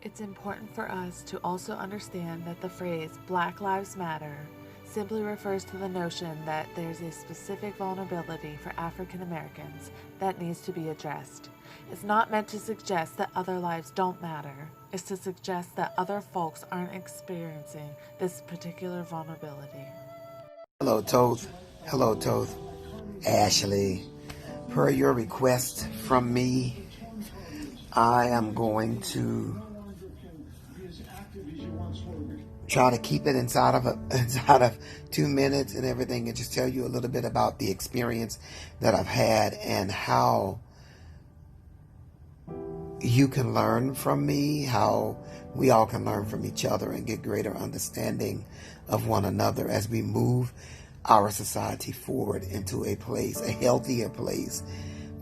It's important for us to also understand that the phrase Black Lives Matter simply refers to the notion that there's a specific vulnerability for African Americans that needs to be addressed. It's not meant to suggest that other lives don't matter. It's to suggest that other folks aren't experiencing this particular vulnerability. Hello, Toth. Hello, Toth. Ashley, per your request from me, I am going to try to keep it inside of 2 minutes and everything, and just tell you a little bit about the experience that I've had and how you can learn from me, how we all can learn from each other and get greater understanding of one another as we move our society forward into a place, a healthier place,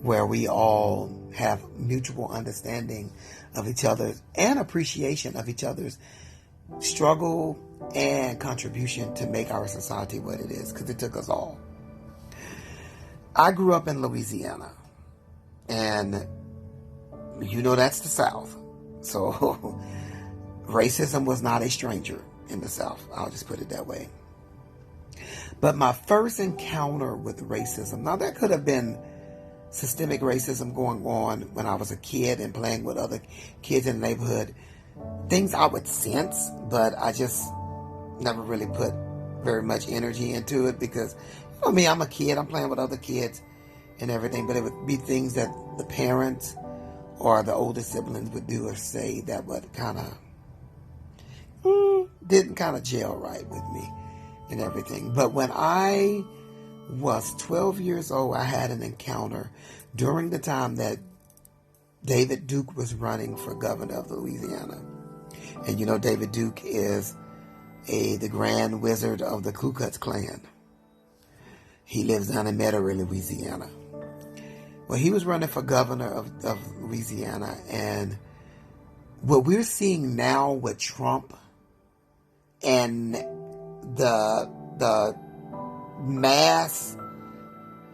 where we all have mutual understanding of each other and appreciation of each other's struggle and contribution to make our society what it is, because it took us all. I grew up in Louisiana, and you know that's the South. So racism was not a stranger in the South. I'll just put it that way. But my first encounter with racism, now that could have been systemic racism going on when I was a kid and playing with other kids in the neighborhood. Things I would sense, but I just never really put very much energy into it because, you know me, I'm a kid. I'm playing with other kids and everything, but it would be things that the parents or the older siblings would do or say that would kind of didn't kind of gel right with me and everything. But when I was 12 years old, I had an encounter during the time that David Duke was running for governor of Louisiana. And you know, David Duke is the grand wizard of the Ku Klux Klan. He lives down in Metairie, Louisiana. Well, he was running for governor of Louisiana, and what we're seeing now with Trump and the mass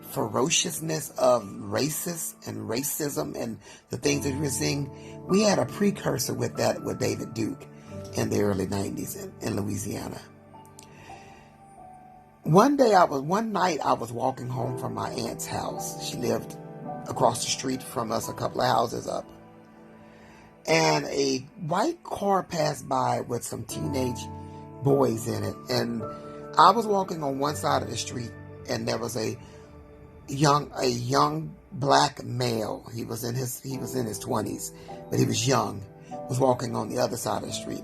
ferociousness of racists and racism and the things that we're seeing, we had a precursor with that with David Duke in the early 90s in Louisiana. One night I was walking home from my aunt's house. She lived across the street from us, a couple of houses up. And a white car passed by with some teenage boys in it. And I was walking on one side of the street, and there was a young black male. He was in his 20s, but he was young, was walking on the other side of the street.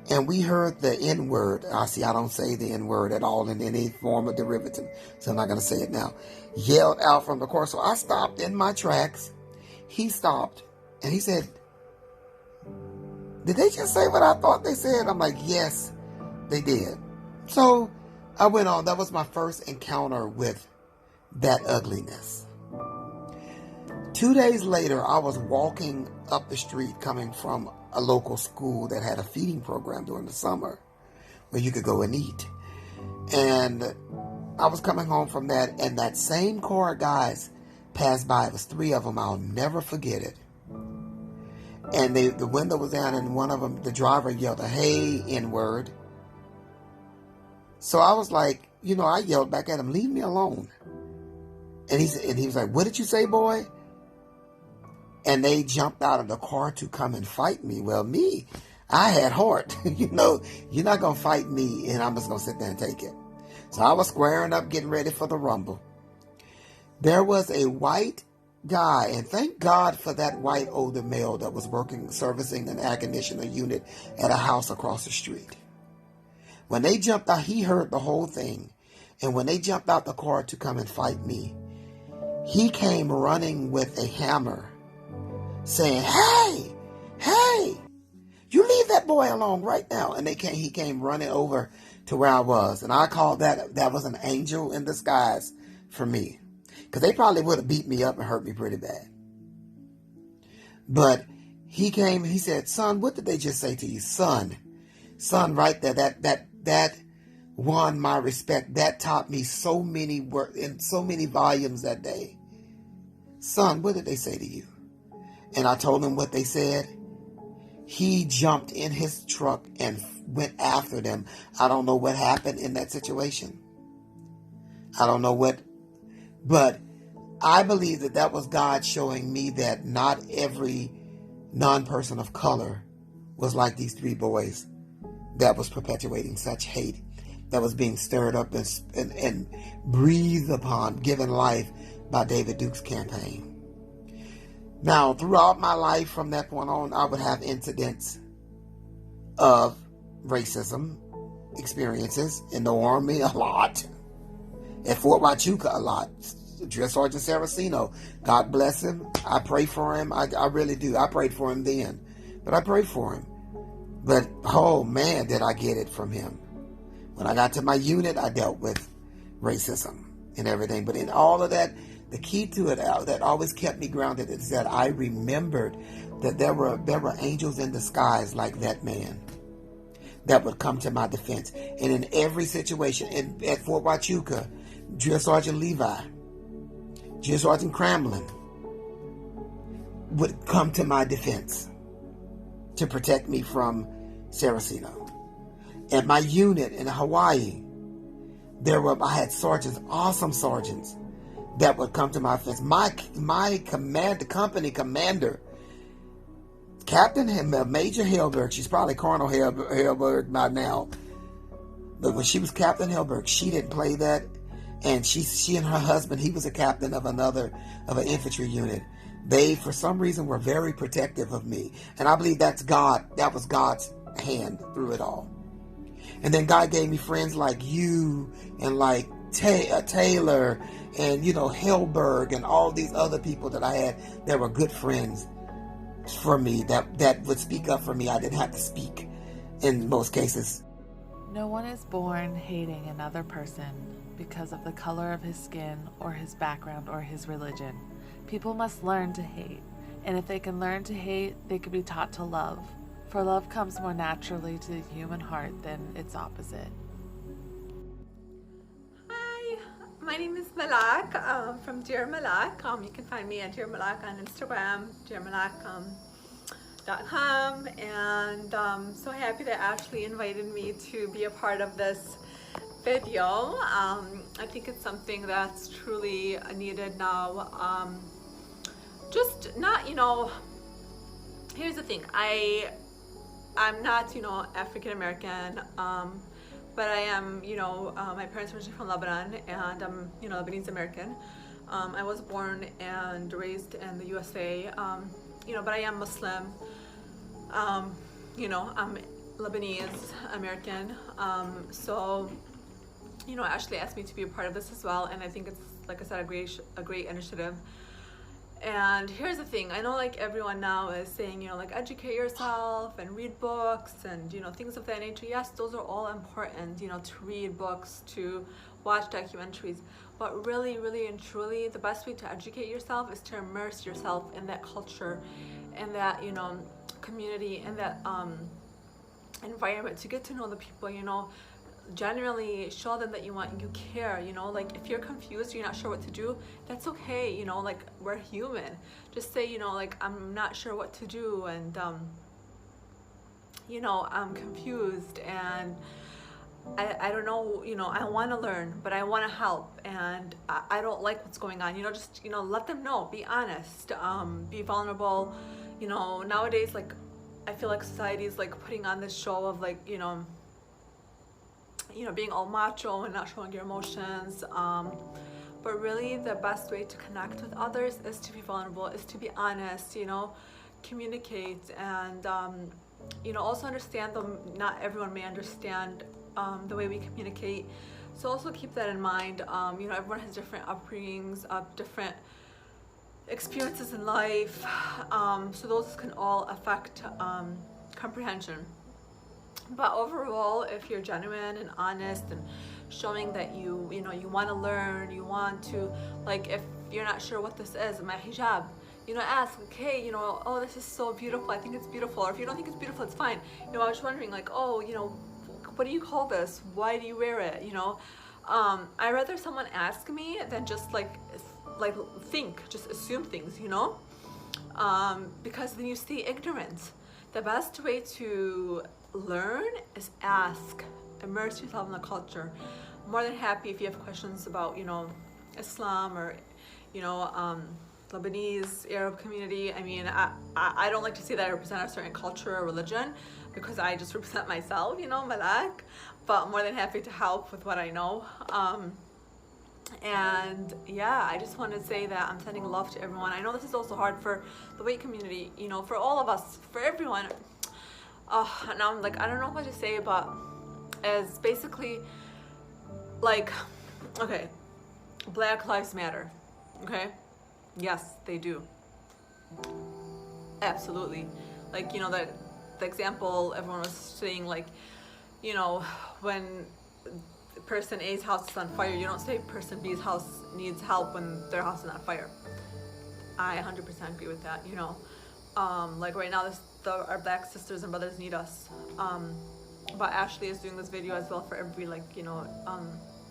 And we heard the N-word. I don't say the N-word at all in any form or derivative, so I'm not going to say it now. Yelled out from the car. So I stopped in my tracks. He stopped, and he said, "Did they just say what I thought they said?" I'm like, "Yes, they did." So I went on. That was my first encounter with that ugliness. 2 days later, I was walking up the street coming from a local school that had a feeding program during the summer where you could go and eat. And I was coming home from that, and that same car of guys passed by. It was 3 of them. I'll never forget it. And the window was down, and one of them, the driver yelled a "Hey, N-word." So I was like, I yelled back at him, "Leave me alone." And he was like, "What did you say, boy?" And they jumped out of the car to come and fight me. Well, I had heart. You're not going to fight me, and I'm just going to sit there and take it. So I was squaring up, getting ready for the rumble. There was a white guy, and thank God for that white older male that was servicing an air conditioner unit at a house across the street. When they jumped out, he heard the whole thing. And when they jumped out the car to come and fight me, he came running with a hammer saying, hey, you leave that boy alone right now. And he came running over to where I was. And I called that was an angel in disguise for me. Because they probably would have beat me up and hurt me pretty bad. But he came, he said, "Son, what did they just say to you?" Son, right there, that won my respect. That taught me so many words in so many volumes that day. "Son, what did they say to you?" And I told him what they said. he jumped in his truck and went after them. I don't know what happened in that situation. I don't know what, but I believe that that was God showing me that not every non-person of color was like these three boys that was perpetuating such hate, that was being stirred up and breathed upon, given life by David Duke's campaign. Now, throughout my life from that point on, I would have incidents of racism experiences in the Army a lot, at Fort Huachuca a lot. Drill Sergeant Saraceno, God bless him. I pray for him. I really do. I prayed for him then, but I prayed for him. But, oh man, did I get it from him. When I got to my unit, I dealt with racism and everything. But in all of that, the key to it that always kept me grounded is that I remembered that there were angels in disguise like that man that would come to my defense. And in every situation, at Fort Huachuca, Drill Sergeant Levi, Drill Sergeant Cramlin would come to my defense to protect me from Saraceno. At my unit in Hawaii, I had sergeants, awesome sergeants, that would come to my defense. My company commander, Captain Major Helberg, she's probably Colonel Helberg by now, but when she was Captain Helberg, she didn't play that, and she and her husband, he was a captain of an infantry unit. They, for some reason, were very protective of me, and I believe that's God. That was God's hand through it all. And then God gave me friends like you and like Taylor and, Helberg and all these other people that I had that were good friends for me, that would speak up for me. I didn't have to speak in most cases. No one is born hating another person because of the color of his skin or his background or his religion. People must learn to hate, and if they can learn to hate, they can be taught to love. For love comes more naturally to the human heart than its opposite. Hi, my name is Malak from Dear Malak. You can find me at Dear Malak on Instagram, dearmalak.com, and so happy that Ashley invited me to be a part of this video. I think it's something that's truly needed now. Here's the thing. I'm not, African American, but I am, my parents were originally from Lebanon, and I'm, Lebanese American. I was born and raised in the USA, but I am Muslim. I'm Lebanese American. So, Ashley asked me to be a part of this as well, and I think it's, like I said, a great initiative. And here's the thing, I know like everyone now is saying, educate yourself and read books and, things of that nature. Yes, those are all important, to read books, to watch documentaries. But really, really and truly, the best way to educate yourself is to immerse yourself in that culture, in that, community, in that environment, to get to know the people, generally show them that you care, like if you're confused, you're not sure what to do, that's okay, like we're human. Just say, like I'm not sure what to do, and I'm confused and I don't know, I want to learn, but I want to help, and I don't like what's going on, just let them know, be honest, be vulnerable. Nowadays, like I feel like society is like putting on this show of like, being all macho and not showing your emotions, but really the best way to connect with others is to be vulnerable, is to be honest, communicate, and also understand that not everyone may understand the way we communicate, so also keep that in mind. Everyone has different upbringings, different experiences in life, so those can all affect comprehension. But overall, if you're genuine and honest and showing that you want to learn, you want to, like if you're not sure what this is, my hijab, ask, okay, oh, this is so beautiful, I think it's beautiful. Or if you don't think it's beautiful, it's fine. I was wondering like, oh, what do you call this? Why do you wear it? I'd rather someone ask me than just like think, just assume things, because then you stay ignorant. The best way to learn is ask. Immerse yourself in the culture. I'm more than happy if you have questions about, you know, Islam or, you know, Lebanese, Arab community. I mean, I don't like to say that I represent a certain culture or religion because I just represent myself, you know, Malak. But I'm more than happy to help with what I know. And yeah, I just want to say that I'm sending love to everyone. I know this is also hard for the white community, you know, for all of us, for everyone. Oh, now I'm like, I don't know what to say, but as basically like, okay, Black Lives Matter, okay? Yes, they do. Absolutely. Like, you know, the example everyone was saying, like, you know, when person A's house is on fire, you don't say person B's house needs help when their house is on fire. I 100% agree with that, you know. Like right now, our black sisters and brothers need us. But Ashley is doing this video as well for every, like, you know,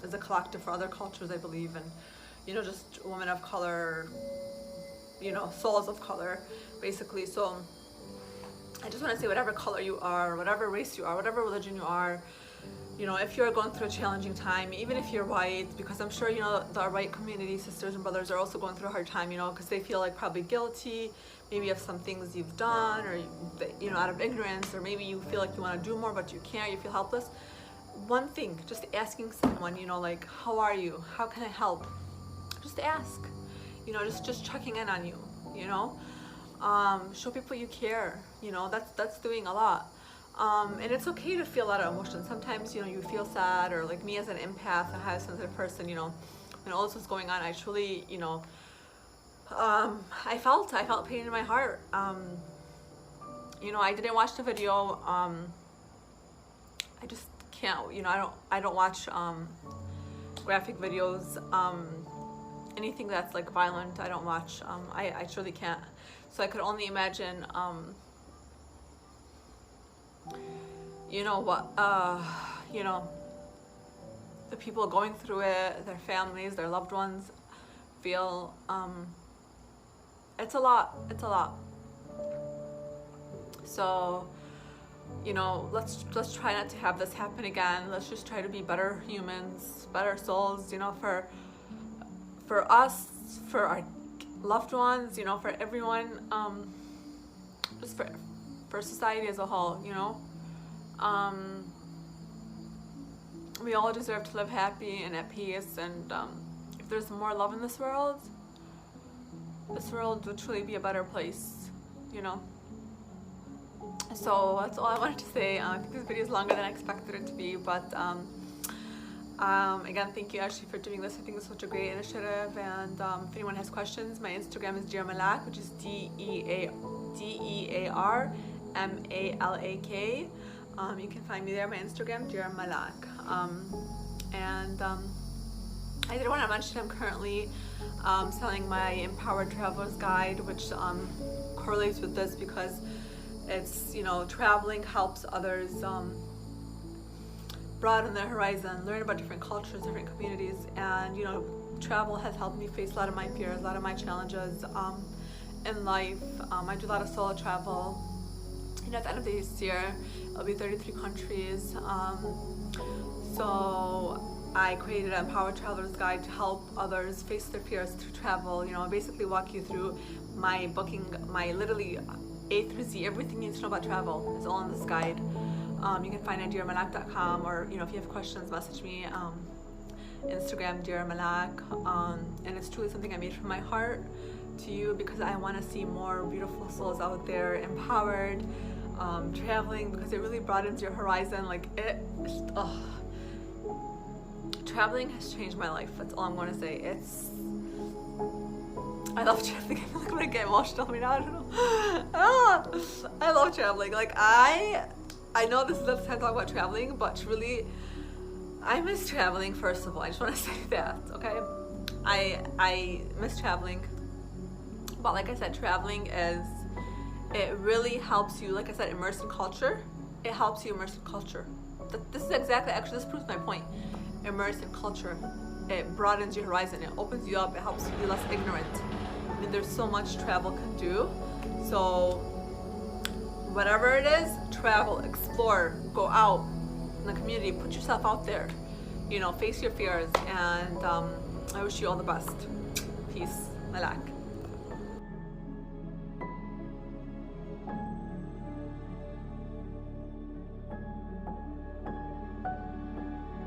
as a collective for other cultures, I believe, and, you know, just women of color, you know, souls of color, basically. So I just want to say, whatever color you are, whatever race you are, whatever religion you are, you know, if you're going through a challenging time, even if you're white, because I'm sure, you know, the white community sisters and brothers are also going through a hard time, you know, because they feel like probably guilty, maybe of some things you've done, or, you know, out of ignorance, or maybe you feel like you want to do more, but you can't, you feel helpless. One thing, just asking someone, you know, like, how are you? How can I help? Just ask, you know, just checking in on you, you know, show people you care, you know, that's doing a lot. And it's okay to feel a lot of emotions. Sometimes, you know, you feel sad, or like me as an empath, a high sensitive person, you know, when all this was going on, I truly, you know, I felt pain in my heart. You know, I didn't watch the video. I just can't, you know, I don't watch graphic videos, anything that's like violent, I don't watch. I truly can't. So I could only imagine, you know what, you know, the people going through it, their families, their loved ones feel. It's a lot. So, you know, let's try not to have this happen again. Let's just try to be better humans, better souls, you know, for us, for our loved ones, you know, for everyone, just for society as a whole, you know. We all deserve to live happy and at peace, and if there's more love in this world would truly be a better place, you know. So that's all I wanted to say. I think this video is longer than I expected it to be, but again, thank you, Ashley, for doing this. I think this is such a great initiative, and if anyone has questions, my Instagram is Dear Malak, which is DearMalak. You can find me there, my Instagram, Dear Malak. I did want to mention I'm currently selling my Empowered Traveler's Guide, which correlates with this because it's, you know, traveling helps others broaden their horizon, learn about different cultures, different communities, and, you know, travel has helped me face a lot of my fears, a lot of my challenges in life. I do a lot of solo travel. You know, at the end of this year, it'll be 33 countries. So I created an Empowered Traveler's Guide to help others face their fears to travel. You know, basically walk you through my booking, my literally A through Z, everything you need to know about travel is all in this guide. You can find it at dearmalak.com, or, you know, if you have questions, message me. Instagram, Dear Malak. And it's truly something I made from my heart to you because I want to see more beautiful souls out there, empowered, traveling, because it really broadens your horizon. Like, traveling has changed my life. That's all I'm going to say. I love traveling. I feel like I'm going to get emotional right now. I don't know. I love traveling. Like, I know this is not the time to talk about traveling, but truly, I miss traveling, first of all. I just want to say that, okay? I miss traveling. But like I said, traveling it really helps you, like I said, immerse in culture. It helps you immerse in culture. This is exactly, actually, this proves my point. Immerse in culture. It broadens your horizon. It opens you up. It helps you be less ignorant. I mean, there's so much travel can do. So whatever it is, travel, explore, go out in the community, put yourself out there, you know, face your fears, and I wish you all the best. Peace. Malak.